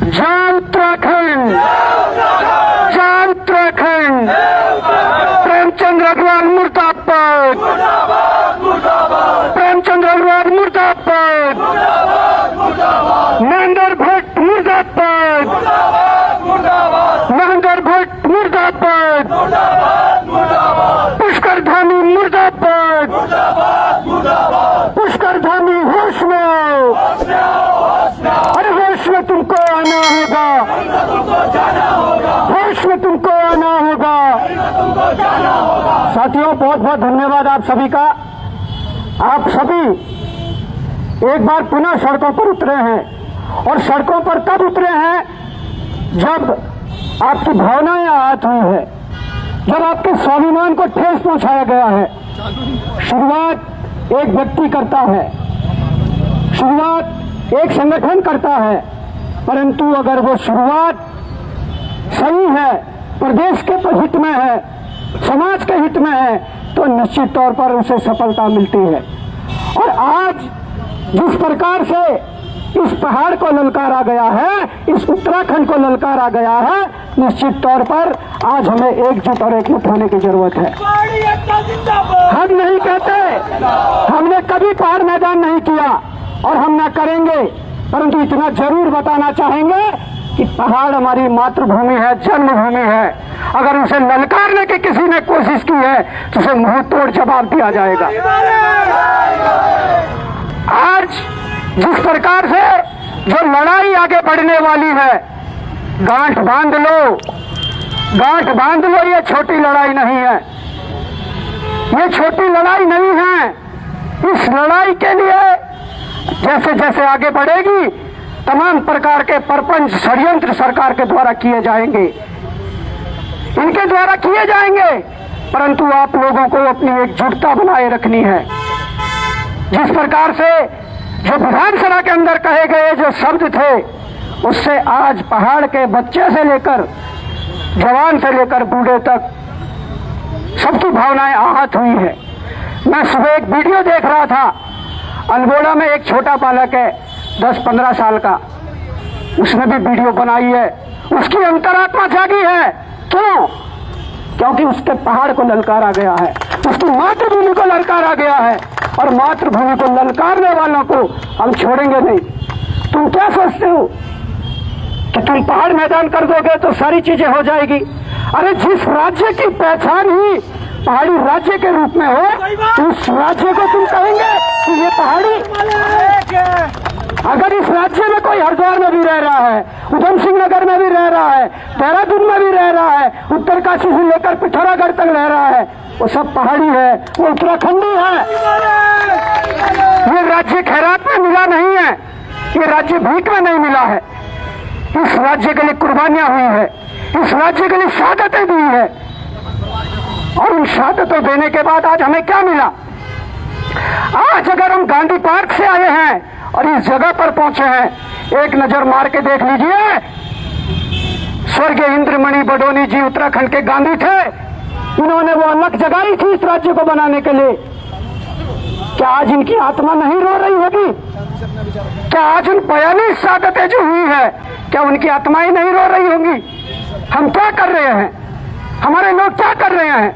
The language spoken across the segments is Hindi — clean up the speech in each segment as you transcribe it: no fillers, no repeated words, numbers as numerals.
जय उत्तराखंड, जय उत्तराखंड। प्रेमचंद अग्रवाल मुर्दाबाद, प्रेमचंद अग्रवाल मुर्दाबाद, महेंद्र भट्ट मुर्दाबाद, महेंद्र भट्ट मुर्दाबाद, पुष्कर धामी मुर्दाबाद, पुष्कर धामी होश में, अरे होश में तुमको आना होगा, होश में तुमको आना होगा। साथियों, बहुत बहुत धन्यवाद आप सभी का। आप सभी एक बार पुनः सड़कों पर उतरे हैं, और सड़कों पर तब उतरे हैं जब आपकी भावनाएं आहत हुई है, जब आपके स्वाभिमान को ठेस पहुंचाया गया है। शुरुआत एक व्यक्ति करता है, शुरुआत एक संगठन करता है, परंतु अगर वो शुरुआत सही है, प्रदेश के हित में है, समाज के हित में है, तो निश्चित तौर पर उसे सफलता मिलती है। और आज जिस प्रकार से इस पहाड़ को ललकारा गया है, इस उत्तराखंड को ललकारा गया है, निश्चित तौर पर आज हमें एकजुट और एकजुट होने की जरूरत है। हम नहीं कहते, हमने कभी पहाड़ मैदान नहीं किया और हम न करेंगे, परंतु इतना जरूर बताना चाहेंगे कि पहाड़ हमारी मातृभूमि है, जन्मभूमि है। अगर उसे ललकारने की किसी ने कोशिश की है तो उसे मुंह तोड़ जवाब दिया जाएगा। आज जिस प्रकार से जो लड़ाई आगे बढ़ने वाली है, गांठ बांध लो, गांठ बांध लो। ये छोटी लड़ाई नहीं है, ये छोटी लड़ाई नहीं है। इस लड़ाई के लिए जैसे जैसे आगे बढ़ेगी, तमाम प्रकार के परपंच षड्यंत्र सरकार के द्वारा किए जाएंगे, इनके द्वारा किए जाएंगे, परंतु आप लोगों को अपनी एकजुटता बनाए रखनी है। जिस प्रकार से जो विधानसभा के अंदर कहे गए जो शब्द थे, उससे आज पहाड़ के बच्चे से लेकर जवान से लेकर बूढ़े तक सबकी भावनाएं आहत हुई है। मैं सुबह एक वीडियो देख रहा था, अल्मोड़ा में एक छोटा बालक है 10-15 साल का, उसने भी वीडियो बनाई है। उसकी अंतरात्मा जागी है। क्यों? क्योंकि उसके पहाड़ को ललकारा गया है, उसकी मातृभूमि को ललकारा गया है, और मातृभूमि को ललकारने वालों को हम छोड़ेंगे नहीं। तुम क्या सोचते हो कि तुम पहाड़ मैदान कर दोगे तो सारी चीजें हो जाएगी? अरे जिस राज्य की पहचान ही पहाड़ी राज्य के रूप में हो, उस राज्य को तुम कहेंगे कि ये पहाड़ी। अगर इस राज्य में कोई हरिद्वार में भी रह रहा है, उधम सिंह नगर में भी रह रहा है, देहरादून में भी रह रहा है, उत्तरकाशी से लेकर पिथौरागढ़ तक रह रहा है, वो सब पहाड़ी है, वो उत्तराखंडी है। ये राज्य खैरात में मिला नहीं है, ये राज्य भीख में नहीं मिला है। इस राज्य के लिए कुर्बानियां हुई है, इस राज्य के लिए शहादतें दी है, और उन शहादतों देने के बाद आज हमें क्या मिला? आज अगर हम गांधी पार्क से आए हैं और इस जगह पर पहुंचे हैं, एक नजर मार के देख लीजिए, स्वर्गीय इंद्रमणि बडोनी जी उत्तराखंड के गांधी थे। इन्होंने वो अलग जगाई थी इस राज्य को बनाने के लिए। क्या आज इनकी आत्मा नहीं रो रही होगी? क्या आज उन 42 शहादतें जो हुई है, क्या उनकी आत्माएं नहीं रो रही होंगी? हम क्या कर रहे हैं? हमारे लोग क्या कर रहे हैं?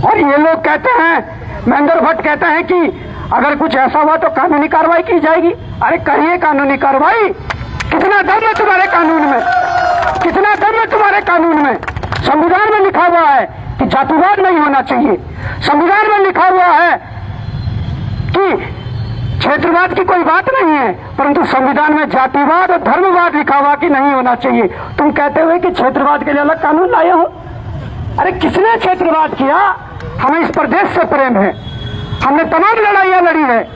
और ये लोग कहते हैं, महेंद्र भट्ट कहते हैं कि अगर कुछ ऐसा हुआ तो कानूनी कार्रवाई की जाएगी। अरे करिए कानूनी कार्रवाई। कितना दम है तुम्हारे कानून में? कितना दम है तुम्हारे कानून में? संविधान में लिखा हुआ है कि जातिवाद नहीं होना चाहिए, संविधान में लिखा हुआ है कि क्षेत्रवाद की कोई बात नहीं है, परंतु संविधान में जातिवाद और धर्मवाद लिखा हुआ कि नहीं होना चाहिए। तुम कहते हुए कि क्षेत्रवाद के लिए अलग कानून लाए हो। अरे किसने क्षेत्रवाद किया? हमें इस प्रदेश से प्रेम है, हमने तमाम लड़ाइयां लड़ी है,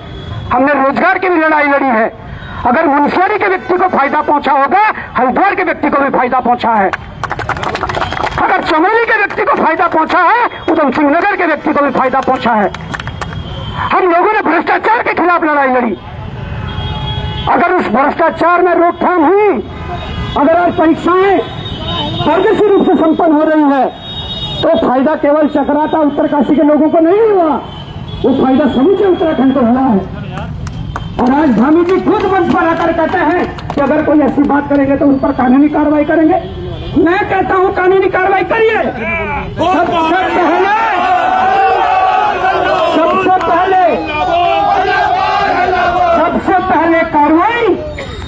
हमने रोजगार की भी लड़ाई लड़ी है। अगर मुनस्यारी के व्यक्ति को फायदा पहुंचा होगा, हरिद्वार के व्यक्ति को भी फायदा पहुंचा है। अगर चमोली के व्यक्ति को फायदा पहुंचा है, उधम सिंह नगर के व्यक्ति को भी फायदा पहुंचा है। हम लोगों ने भ्रष्टाचार के खिलाफ लड़ाई लड़ी। अगर उस भ्रष्टाचार में रोकथाम हुई, अगर आज परीक्षाएं पारदर्शी रूप से संपन्न हो रही है, तो फायदा केवल चक्राता उत्तरकाशी के लोगों को नहीं हुआ, वो फायदा समूचे उत्तराखंड को हुआ है। और आज धामी जी खुद मंच पर आकर कहते हैं कि अगर कोई ऐसी बात करेंगे तो उन पर कानूनी कार्रवाई करेंगे। मैं कहता हूं कानूनी कार्रवाई करिए। सबसे पहले कार्रवाई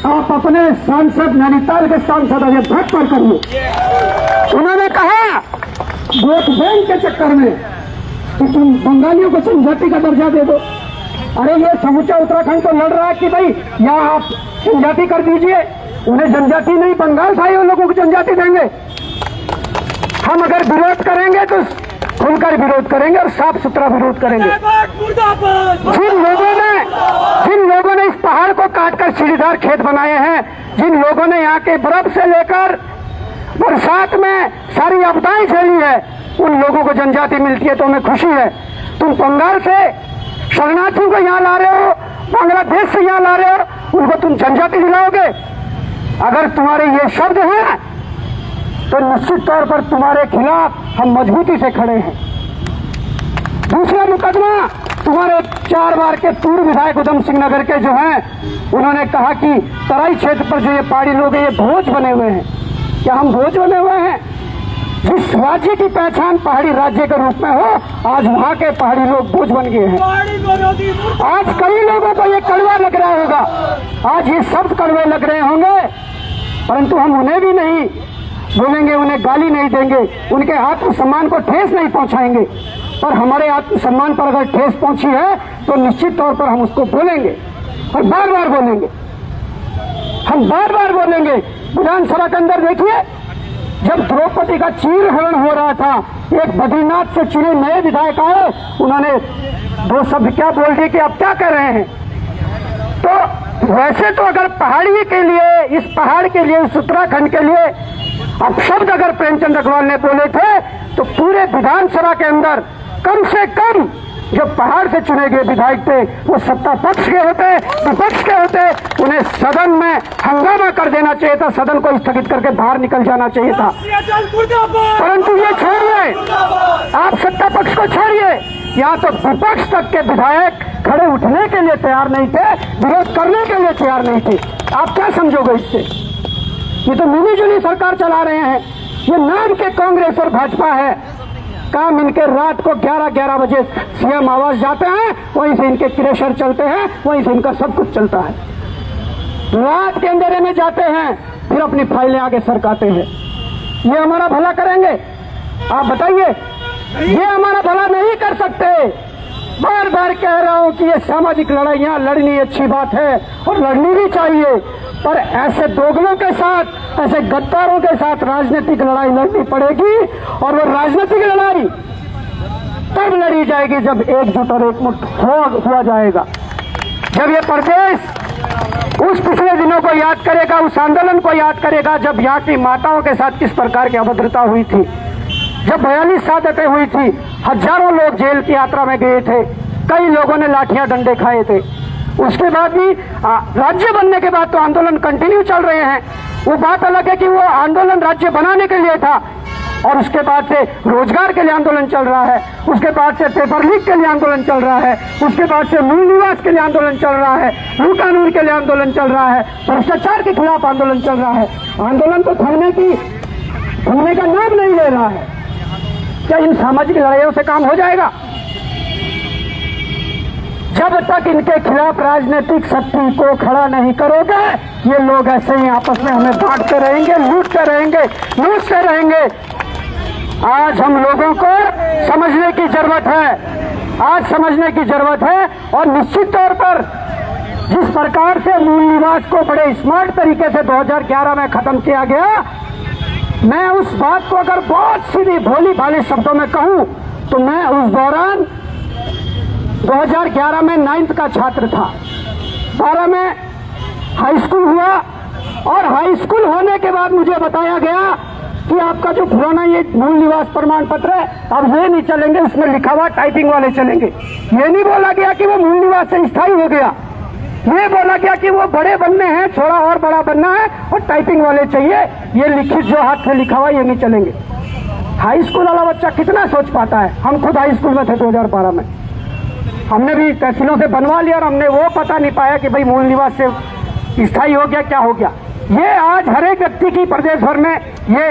आप अपने सांसद नैनीताल के सांसद अजय भट्ट पर करिए। उन्होंने कहा वोट बैंक के चक्कर में कि तुम बंगालियों को जनजाति का दर्जा दे दो। अरे ये समूचा उत्तराखंड तो लड़ रहा है कि भाई यहाँ आप जनजाति कर दीजिए। उन्हें जनजाति नहीं, बंगाल भाई उन लोगों को जनजाति देंगे। हम अगर विरोध करेंगे तो खुलकर विरोध करेंगे और साफ सुथरा विरोध करेंगे। जिन लोगों ने इस पहाड़ को काटकर सीढ़ीदार खेत बनाए हैं, जिन लोगों ने यहाँ के बर्फ से लेकर बरसात में सारी आपदाएं झेली है, उन लोगों को जनजाति मिलती है तो हमें खुशी है। तुम बंगाल से शरणार्थियों को यहाँ ला रहे हो, बांग्लादेश से यहाँ ला रहे हो, उनको तुम जनजाति दिलाओगे। अगर तुम्हारे ये शब्द हैं तो निश्चित तौर पर तुम्हारे खिलाफ हम मजबूती से खड़े हैं। दूसरा मुकदमा, तुम्हारे 4 बार के पूर्व विधायक उधम सिंह नगर के जो हैं, उन्होंने कहा कि तराई क्षेत्र पर जो ये पहाड़ी लोग हैं ये भोज बने हुए हैं। क्या हम भोज बने हुए हैं? जिस राज्य की पहचान पहाड़ी राज्य के रूप में हो, आज वहाँ के पहाड़ी लोग बोझ बन गए हैं। आज कई लोगों को ये कड़वा लग रहा होगा, आज ये शब्द कड़वे लग रहे होंगे, परंतु हम उन्हें भी नहीं बोलेंगे, उन्हें गाली नहीं देंगे, उनके आत्मसम्मान को ठेस नहीं पहुंचाएंगे। पर हमारे आत्मसम्मान पर अगर ठेस पहुंची है तो निश्चित तौर पर हम उसको बोलेंगे और बार बार बोलेंगे। हम बार बार बोलेंगे। विधानसभा के अंदर देखिए, जब द्रौपदी का चीरहरण हो रहा था, एक बद्रीनाथ से चुने नए विधायक आए, उन्होंने 2 शब्द क्या बोल दिए कि आप क्या कर रहे हैं। तो वैसे तो अगर पहाड़ी के लिए, इस पहाड़ के लिए, इस उत्तराखंड के लिए अपशब्द अगर प्रेमचंद अग्रवाल ने बोले थे तो पूरे विधानसभा के अंदर कम से कम जो पहाड़ से चुने गए विधायक थे वो सत्ता पक्ष के होते, विपक्ष के होते, उन्हें सदन में हंगामा कर देना चाहिए था, सदन को स्थगित करके बाहर निकल जाना चाहिए था। परंतु ये छोड़िए, आप सत्ता पक्ष को छोड़िए, यहाँ तो विपक्ष तक के विधायक खड़े उठने के लिए तैयार नहीं थे, विरोध करने के लिए तैयार नहीं थे। आप क्या समझोगे इससे? ये तो मिलीजुली सरकार चला रहे हैं। ये नाम के कांग्रेस और भाजपा है। काम इनके रात को 11-11 बजे सीएम आवास जाते हैं, वहीं से इनके क्रेशर चलते हैं, वहीं से इनका सब कुछ चलता है। रात के अंधेरे में जाते हैं, फिर अपनी फाइलें आगे सरकाते हैं। ये हमारा भला करेंगे? आप बताइए। ये हमारा भला नहीं कर सकते। बार बार कह रहा हूं कि ये सामाजिक लड़ाइयां लड़नी अच्छी बात है और लड़नी भी चाहिए, पर ऐसे दोगलों के साथ, ऐसे गद्दारों के साथ राजनीतिक लड़ाई लड़नी पड़ेगी। और वो राजनीतिक लड़ाई तब लड़ी जाएगी जब एकजुट और एकमुठ हुआ जाएगा। जब ये प्रदेश उस पिछले दिनों को याद करेगा, उस आंदोलन को याद करेगा जब यहाँ की माताओं के साथ किस प्रकार की अभद्रता हुई थी, जब 42 शहादतें हुई थी, हजारों लोग जेल की यात्रा में गए थे, कई लोगों ने लाठियां डंडे खाए थे। उसके बाद भी राज्य बनने के बाद तो आंदोलन कंटिन्यू चल रहे हैं। वो बात अलग है कि वो आंदोलन राज्य बनाने के लिए था, और उसके बाद से रोजगार के लिए आंदोलन चल रहा है, उसके बाद से पेपर लीक के लिए आंदोलन चल रहा है, उसके बाद से मूल निवास के लिए आंदोलन चल रहा है, भू कानून के लिए आंदोलन चल रहा है, भ्रष्टाचार के खिलाफ आंदोलन चल रहा है। आंदोलन तो थमने का नाम नहीं ले रहा है। क्या इन सामाजिक लड़ाइयों से काम हो जाएगा? जब तक इनके खिलाफ राजनीतिक शक्ति को खड़ा नहीं करोगे, ये लोग ऐसे ही आपस में हमें बांटते रहेंगे, लूटते रहेंगे, लूटते रहेंगे। आज हम लोगों को समझने की जरूरत है, आज समझने की जरूरत है। और निश्चित तौर पर जिस प्रकार से मूल निवास को बड़े स्मार्ट तरीके से 2011 में खत्म किया गया, मैं उस बात को अगर बहुत सीधी भोली भाली शब्दों में कहूं तो मैं उस दौरान 2011 में 9th का छात्र था, 12 में हाई स्कूल हुआ, और हाई स्कूल होने के बाद मुझे बताया गया कि आपका जो पुराना ये मूल निवास प्रमाण पत्र है, अब ये नहीं चलेंगे, उसमें लिखा हुआ टाइपिंग वाले चलेंगे। ये नहीं बोला गया कि वो मूल निवास से स्थायी हो गया, ये बोला गया कि वो बड़े बनने हैं, थोड़ा और बड़ा बनना है और टाइपिंग वाले चाहिए, ये लिखित जो हाथ से लिखा हुआ ये नहीं चलेंगे। हाई स्कूल वाला बच्चा कितना सोच पाता है? हम खुद हाई स्कूल में थे 2012 में, हमने भी तहसीलों से बनवा लिया और हमने वो पता नहीं पाया कि भाई मूल निवास से स्थायी हो गया, क्या हो गया। ये आज हर एक व्यक्ति की प्रदेश भर में, ये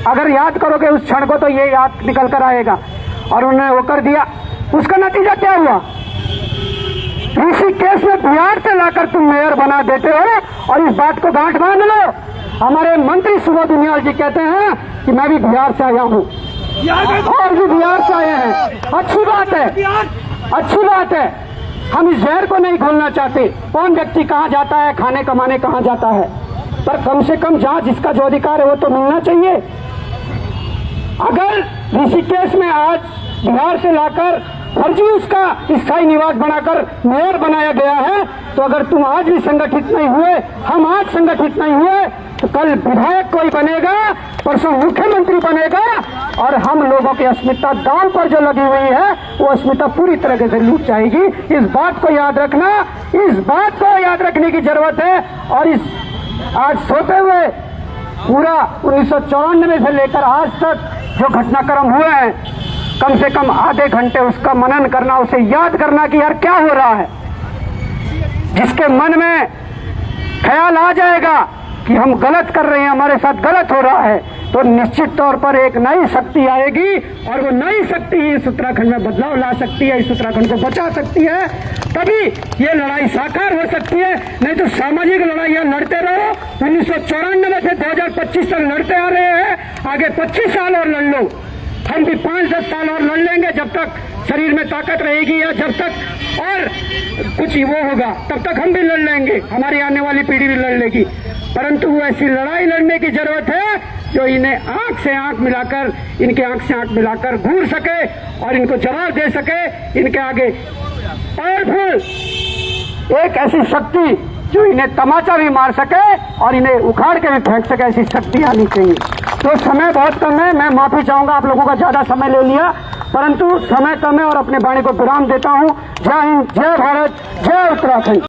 अगर याद करोगे उस क्षण को तो ये याद निकल कर आएगा। और उन्होंने वो कर दिया, उसका नतीजा क्या हुआ। ऋषिकेश में बिहार से लाकर तुम मेयर बना देते हो और इस बात को गांठ बांध लो। हमारे मंत्री सुबोध उनियाल जी कहते हैं कि मैं भी बिहार से आया हूँ और भी बिहार से आए हैं। अच्छी बात है, अच्छी बात है। हम इस जहर को नहीं घोलना चाहते। कौन व्यक्ति कहाँ जाता है, खाने कमाने कहाँ जाता है, पर कम से कम जहाँ जिसका जो अधिकार है वो तो मिलना चाहिए। अगर ऋषिकेश में आज बिहार से लाकर फर्जी उसका स्थायी निवास बनाकर मेयर बनाया गया है, तो अगर तुम आज भी संगठित नहीं हुए, हम आज संगठित नहीं हुए, तो कल विधायक कोई बनेगा, परसों मुख्यमंत्री बनेगा और हम लोगों की अस्मिता दांव पर जो लगी हुई है वो अस्मिता पूरी तरह से लूट जाएगी। इस बात को याद रखना, इस बात को याद रखने की जरूरत है। और इस आज सोते हुए पूरा 1994 से लेकर आज तक जो घटनाक्रम हुए हैं, कम से कम आधे घंटे उसका मनन करना, उसे याद करना कि यार क्या हो रहा है। जिसके मन में ख्याल आ जाएगा कि हम गलत कर रहे हैं, हमारे साथ गलत हो रहा है, तो निश्चित तौर पर एक नई शक्ति आएगी और वो नई शक्ति ही इस उत्तराखंड में बदलाव ला सकती है, इस उत्तराखंड को बचा सकती है। तभी ये लड़ाई साकार हो सकती है। नहीं तो सामाजिक लड़ाइयां लड़ते रहो। 1994 से 2025 तक लड़ते आ रहे हैं, आगे 25 साल और लड़ लो। हम भी 5-10 साल और लड़ लेंगे, जब तक शरीर में ताकत रहेगी या जब तक और कुछ वो होगा तब तक हम भी लड़ लेंगे, हमारी आने वाली पीढ़ी भी लड़ लेगी। परंतु ऐसी लड़ाई लड़ने की जरूरत है जो इन्हें आंख से आंख मिलाकर, इनके आंख से आंख मिलाकर घूर सके और इनको जवाब दे सके। इनके आगे पावरफुल एक ऐसी शक्ति जो इन्हें तमाचा भी मार सके और इन्हें उखाड़ के भी फेंक सके, ऐसी शक्ति आनी चाहिए। तो समय बहुत कम है, मैं माफी चाहूंगा आप लोगों का ज्यादा समय ले लिया, परंतु समय कम है और अपने वाणी को विराम देता हूं। जय हिंद, जय भारत, जय उत्तराखंड।